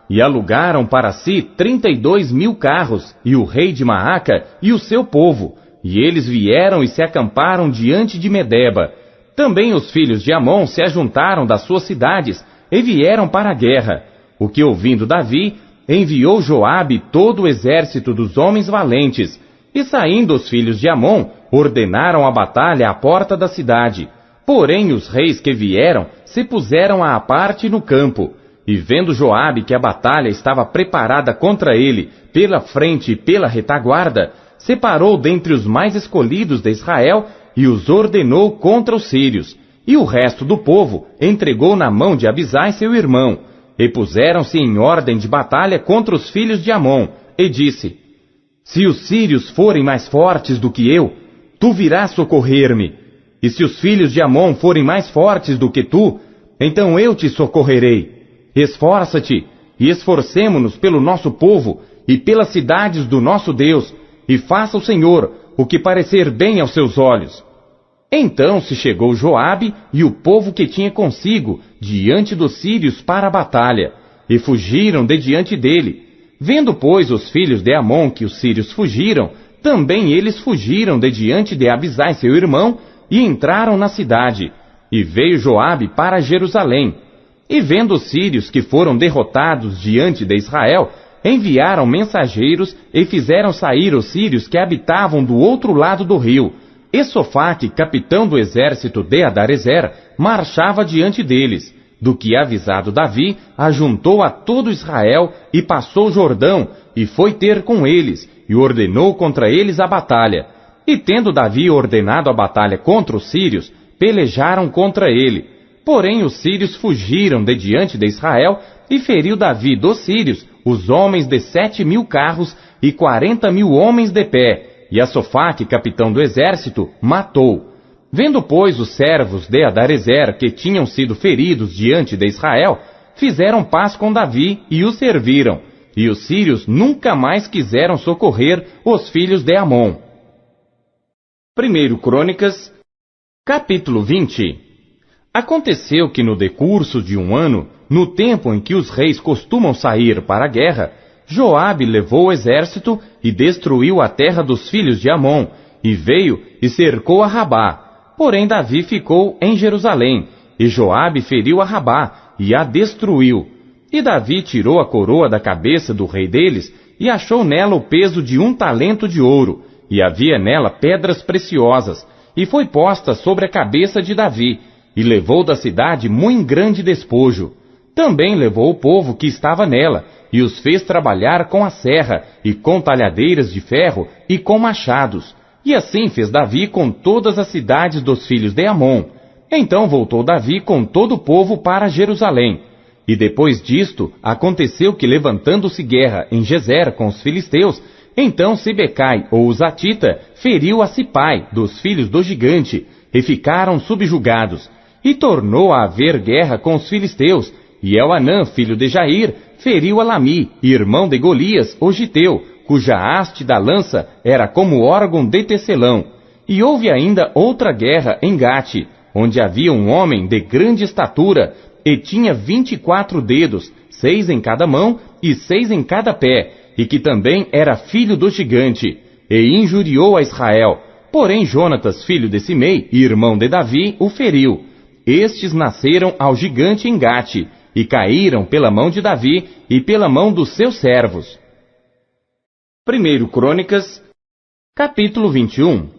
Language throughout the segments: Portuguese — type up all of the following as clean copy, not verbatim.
e alugaram para si 32.000 carros, e o rei de Maaca e o seu povo, e eles vieram e se acamparam diante de Medeba. Também os filhos de Amon se ajuntaram das suas cidades, e vieram para a guerra. O que ouvindo Davi, enviou Joabe todo o exército dos homens valentes, e saindo os filhos de Amon, ordenaram a batalha à porta da cidade. Porém os reis que vieram se puseram à parte no campo. E vendo Joabe que a batalha estava preparada contra ele, pela frente e pela retaguarda, separou dentre os mais escolhidos de Israel e os ordenou contra os sírios. E o resto do povo entregou na mão de Abisai seu irmão, e puseram-se em ordem de batalha contra os filhos de Amon, e disse: Se os sírios forem mais fortes do que eu, tu virás socorrer-me. E se os filhos de Amon forem mais fortes do que tu, então eu te socorrerei. Esforça-te, e esforcemo-nos pelo nosso povo, e pelas cidades do nosso Deus, e faça o Senhor o que parecer bem aos seus olhos. Então se chegou Joabe e o povo que tinha consigo, diante dos sírios para a batalha, e fugiram de diante dele. Vendo, pois, os filhos de Amon que os sírios fugiram, também eles fugiram de diante de Abisai seu irmão, e entraram na cidade. E veio Joabe para Jerusalém. E vendo os sírios que foram derrotados diante de Israel, enviaram mensageiros e fizeram sair os sírios que habitavam do outro lado do rio. E Sofaque, capitão do exército de Adarezer, marchava diante deles. Do que avisado Davi, ajuntou a todo Israel e passou o Jordão, e foi ter com eles, e ordenou contra eles a batalha. E tendo Davi ordenado a batalha contra os sírios, pelejaram contra ele. Porém os sírios fugiram de diante de Israel, e feriu Davi dos sírios os homens de 7.000 carros e 40.000 homens de pé, e a Sofaque, capitão do exército, matou. Vendo, pois, os servos de Adarezer que tinham sido feridos diante de Israel, fizeram paz com Davi e o serviram, e os sírios nunca mais quiseram socorrer os filhos de Amon. 1 Crônicas, capítulo 20. Aconteceu que no decurso de um ano, no tempo em que os reis costumam sair para a guerra, Joabe levou o exército e destruiu a terra dos filhos de Amon, e veio e cercou a Rabá. Porém Davi ficou em Jerusalém, e Joabe feriu a Rabá, e a destruiu. E Davi tirou a coroa da cabeça do rei deles, e achou nela o peso de 1 talento de ouro, e havia nela pedras preciosas, e foi posta sobre a cabeça de Davi, e levou da cidade muito grande despojo. Também levou o povo que estava nela, e os fez trabalhar com a serra, e com talhadeiras de ferro, e com machados. E assim fez Davi com todas as cidades dos filhos de Amon. Então voltou Davi com todo o povo para Jerusalém. E depois disto, aconteceu que levantando-se guerra em Gezer com os filisteus, então Sibecai, ou Zatita, feriu a Sipai, dos filhos do gigante, e ficaram subjugados. E tornou a haver guerra com os filisteus, e Elhanã, filho de Jair, feriu a Lami, irmão de Golias, o giteu, cuja haste da lança era como órgão de tecelão. E houve ainda outra guerra em Gate, onde havia um homem de grande estatura, e tinha 24 dedos, 6 em cada mão e 6 em cada pé, e que também era filho do gigante, e injuriou a Israel. Porém Jonatas, filho de Simei, irmão de Davi, o feriu. Estes nasceram ao gigante em Gate, e caíram pela mão de Davi e pela mão dos seus servos. 1 Crônicas, capítulo 21.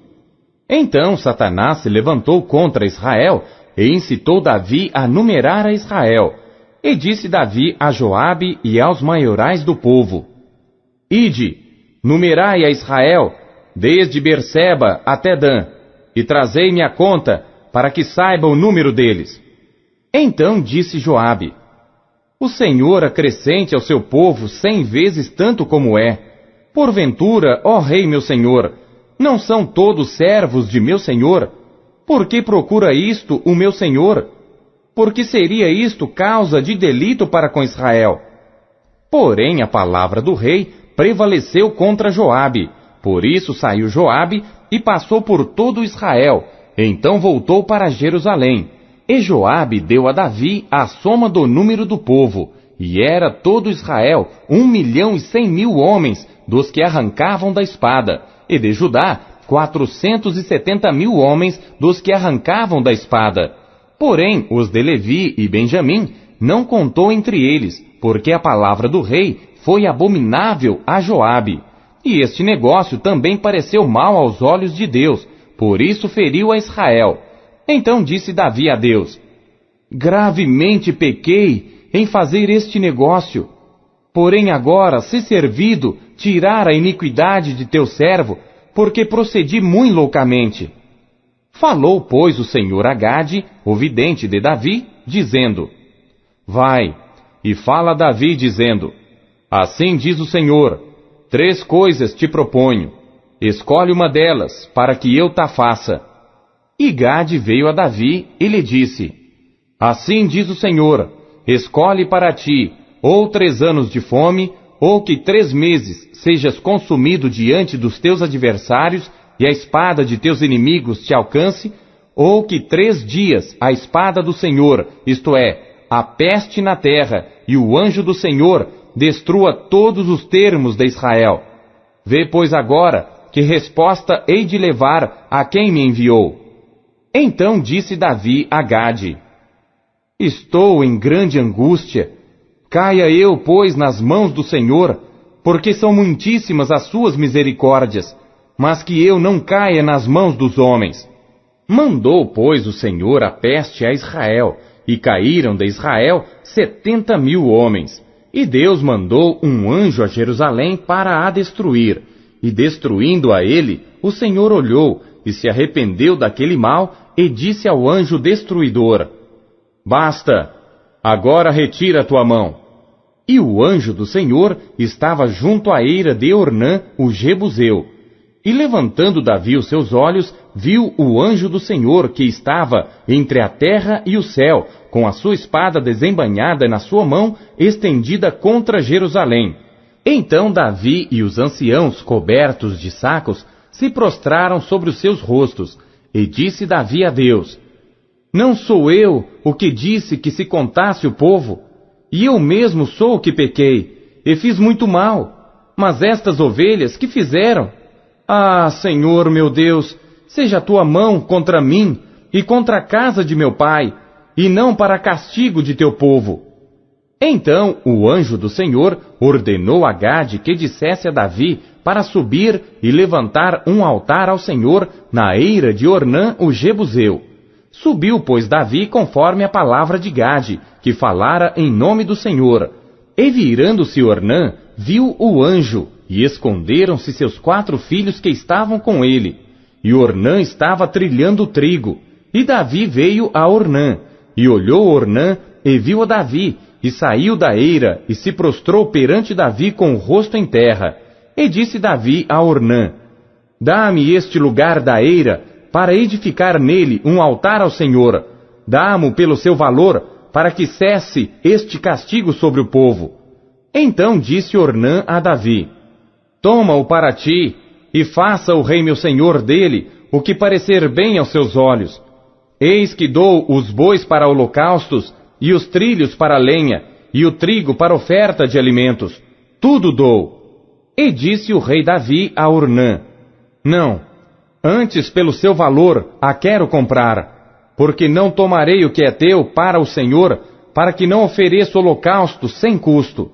Então Satanás se levantou contra Israel, e incitou Davi a numerar a Israel. E disse Davi a Joabe e aos maiorais do povo: Ide, numerai a Israel, desde Berseba até Dan, e trazei-me a conta, para que saiba o número deles. Então disse Joabe: O Senhor acrescente ao seu povo 100 vezes tanto como é. Porventura, ó rei meu senhor, não são todos servos de meu senhor? Por que procura isto o meu senhor? Porque seria isto causa de delito para com Israel. Porém a palavra do rei prevaleceu contra Joabe. Por isso saiu Joabe e passou por todo Israel. Então voltou para Jerusalém. E Joabe deu a Davi a soma do número do povo, e era todo Israel 1.100.000 homens dos que arrancavam da espada, e de Judá 470.000 homens dos que arrancavam da espada. Porém, os de Levi e Benjamim não contou entre eles, porque a palavra do rei foi abominável a Joabe. E este negócio também pareceu mal aos olhos de Deus, por isso feriu a Israel. Então disse Davi a Deus: gravemente pequei em fazer este negócio. Porém agora, se servido, tirar a iniquidade de teu servo, porque procedi muito loucamente. Falou, pois, o Senhor a Gade, o vidente de Davi, dizendo: vai, e fala a Davi, dizendo: assim diz o Senhor, 3 coisas te proponho, escolhe uma delas, para que eu ta faça. E Gade veio a Davi e lhe disse: assim diz o Senhor, escolhe para ti, ou 3 anos de fome, ou que 3 meses sejas consumido diante dos teus adversários, e a espada de teus inimigos te alcance, ou que 3 dias a espada do Senhor, isto é, a peste na terra, e o anjo do Senhor destrua todos os termos de Israel. Vê, pois, agora, que resposta hei de levar a quem me enviou. Então disse Davi a Gade: estou em grande angústia. Caia eu, pois, nas mãos do Senhor, porque são muitíssimas as suas misericórdias, mas que eu não caia nas mãos dos homens. Mandou, pois, o Senhor a peste a Israel, e caíram de Israel 70.000 homens. E Deus mandou um anjo a Jerusalém para a destruir. E destruindo a ele, o Senhor olhou, e se arrependeu daquele mal, e disse ao anjo destruidor: basta, agora retira a tua mão. E o anjo do Senhor estava junto à eira de Ornã, o Jebuseu. E levantando Davi os seus olhos, viu o anjo do Senhor que estava entre a terra e o céu, com a sua espada desembainhada na sua mão, estendida contra Jerusalém. Então Davi e os anciãos, cobertos de sacos, se prostraram sobre os seus rostos. E disse Davi a Deus: não sou eu o que disse que se contasse o povo? E eu mesmo sou o que pequei, e fiz muito mal. Mas estas ovelhas, que fizeram? Ah, Senhor meu Deus, seja a tua mão contra mim e contra a casa de meu pai, e não para castigo de teu povo. Então o anjo do Senhor ordenou a Gade que dissesse a Davi para subir e levantar um altar ao Senhor na eira de Ornã o Jebuseu. Subiu, pois, Davi conforme a palavra de Gade, que falara em nome do Senhor. E virando-se Ornã, viu o anjo, e esconderam-se seus 4 filhos que estavam com ele. E Ornã estava trilhando o trigo. E Davi veio a Ornã, e olhou Ornã, e viu a Davi, e saiu da eira, e se prostrou perante Davi com o rosto em terra. E disse Davi a Ornã: dá-me este lugar da eira, para edificar nele um altar ao Senhor. Dá-mo pelo seu valor, para que cesse este castigo sobre o povo. Então disse Ornã a Davi: toma-o para ti, e faça o rei meu senhor dele o que parecer bem aos seus olhos. Eis que dou os bois para holocaustos, e os trilhos para lenha, e o trigo para oferta de alimentos. Tudo dou. E disse o rei Davi a Ornã: não, antes pelo seu valor a quero comprar, porque não tomarei o que é teu para o Senhor, para que não ofereça holocausto sem custo.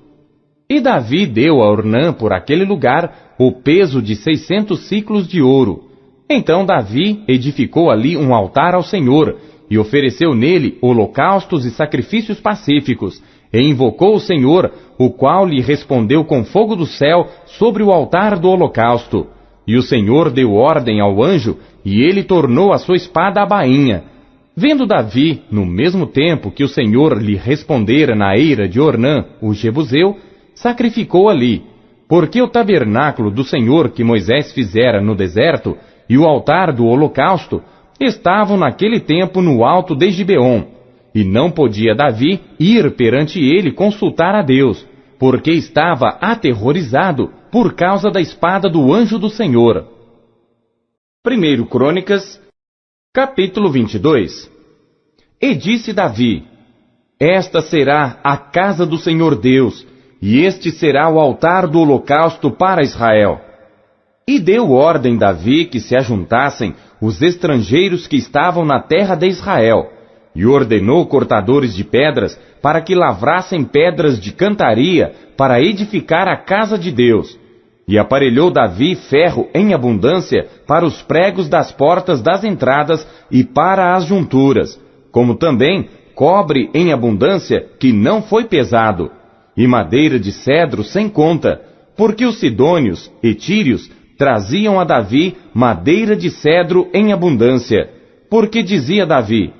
E Davi deu a Ornã por aquele lugar o peso de 600 siclos de ouro. Então Davi edificou ali um altar ao Senhor, e ofereceu nele holocaustos e sacrifícios pacíficos, e invocou o Senhor, o qual lhe respondeu com fogo do céu sobre o altar do holocausto. E o Senhor deu ordem ao anjo, e ele tornou a sua espada à bainha. Vendo Davi, no mesmo tempo que o Senhor lhe respondera na eira de Ornã, o Jebuseu, sacrificou ali, porque o tabernáculo do Senhor que Moisés fizera no deserto, e o altar do holocausto, estavam naquele tempo no alto de Gibeon, e não podia Davi ir perante ele consultar a Deus, porque estava aterrorizado por causa da espada do anjo do Senhor. 1 Crônicas, capítulo 22. E disse Davi: Esta será a casa do Senhor Deus, e este será o altar do holocausto para Israel. E deu ordem Davi que se ajuntassem os estrangeiros que estavam na terra de Israel, e ordenou cortadores de pedras para que lavrassem pedras de cantaria para edificar a casa de Deus. E aparelhou Davi ferro em abundância para os pregos das portas das entradas e para as junturas, como também cobre em abundância que não foi pesado, e madeira de cedro sem conta, porque os sidônios e tírios traziam a Davi madeira de cedro em abundância, porque dizia Davi: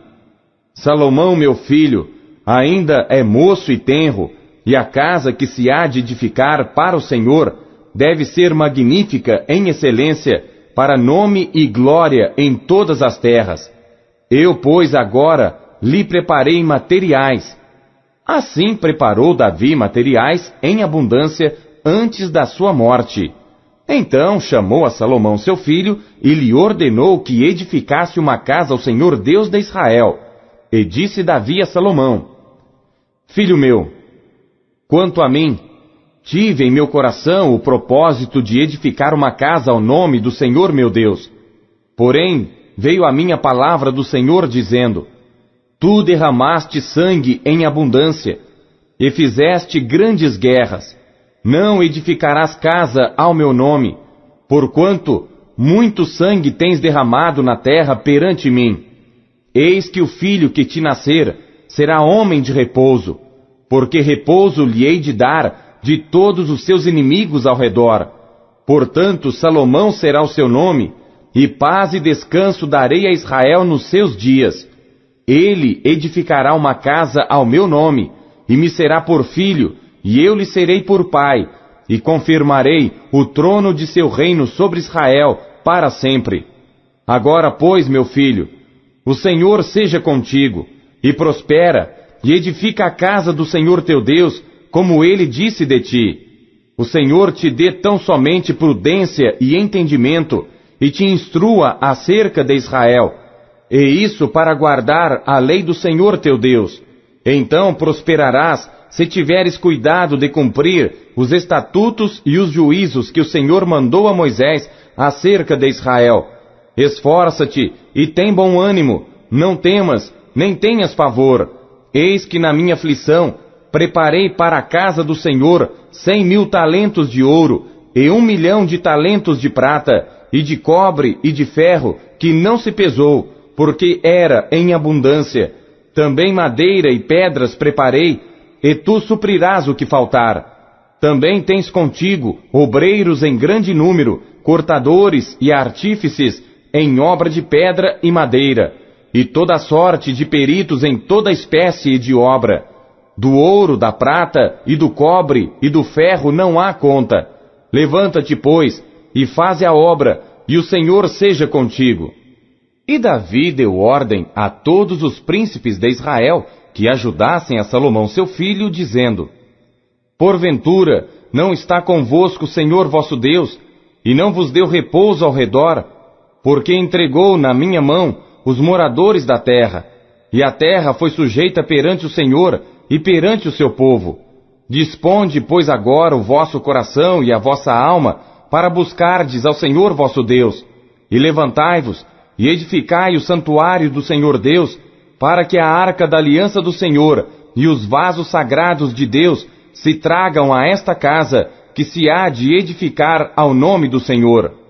Salomão, meu filho, ainda é moço e tenro, e a casa que se há de edificar para o Senhor deve ser magnífica em excelência, para nome e glória em todas as terras. Eu, pois, agora lhe preparei materiais. Assim preparou Davi materiais em abundância antes da sua morte. Então chamou a Salomão seu filho e lhe ordenou que edificasse uma casa ao Senhor Deus de Israel. E disse Davi a Salomão: Filho meu, quanto a mim, tive em meu coração o propósito de edificar uma casa ao nome do Senhor meu Deus. Porém, veio a mim a palavra do Senhor dizendo: Tu derramaste sangue em abundância, e fizeste grandes guerras. Não edificarás casa ao meu nome, porquanto muito sangue tens derramado na terra perante mim. Eis que o filho que te nascer será homem de repouso, porque repouso lhe hei de dar de todos os seus inimigos ao redor. Portanto, Salomão será o seu nome, e paz e descanso darei a Israel nos seus dias. Ele edificará uma casa ao meu nome, e me será por filho, e eu lhe serei por pai, e confirmarei o trono de seu reino sobre Israel para sempre. Agora, pois, meu filho, o Senhor seja contigo, e prospera, e edifica a casa do Senhor teu Deus, como ele disse de ti. O Senhor te dê tão somente prudência e entendimento, e te instrua acerca de Israel, e isso para guardar a lei do Senhor teu Deus. Então prosperarás, se tiveres cuidado de cumprir os estatutos e os juízos que o Senhor mandou a Moisés acerca de Israel. Esforça-te e tem bom ânimo, não temas, nem tenhas pavor. Eis que na minha aflição preparei para a casa do Senhor 100.000 talentos de ouro, e 1.000.000 de talentos de prata, e de cobre e de ferro, que não se pesou, porque era em abundância. Também madeira e pedras preparei, e tu suprirás o que faltar. Também tens contigo obreiros em grande número, cortadores e artífices em obra de pedra e madeira, e toda sorte de peritos em toda espécie de obra. Do ouro, da prata, e do cobre, e do ferro não há conta. Levanta-te, pois, e faze a obra, e o Senhor seja contigo. E Davi deu ordem a todos os príncipes de Israel que ajudassem a Salomão seu filho, dizendo: Porventura, não está convosco o Senhor vosso Deus, e não vos deu repouso ao redor, porque entregou na minha mão os moradores da terra, e a terra foi sujeita perante o Senhor e perante o seu povo. Disponde, pois, agora o vosso coração e a vossa alma para buscardes ao Senhor vosso Deus, e levantai-vos e edificai o santuário do Senhor Deus, para que a arca da aliança do Senhor e os vasos sagrados de Deus se tragam a esta casa, que se há de edificar ao nome do Senhor.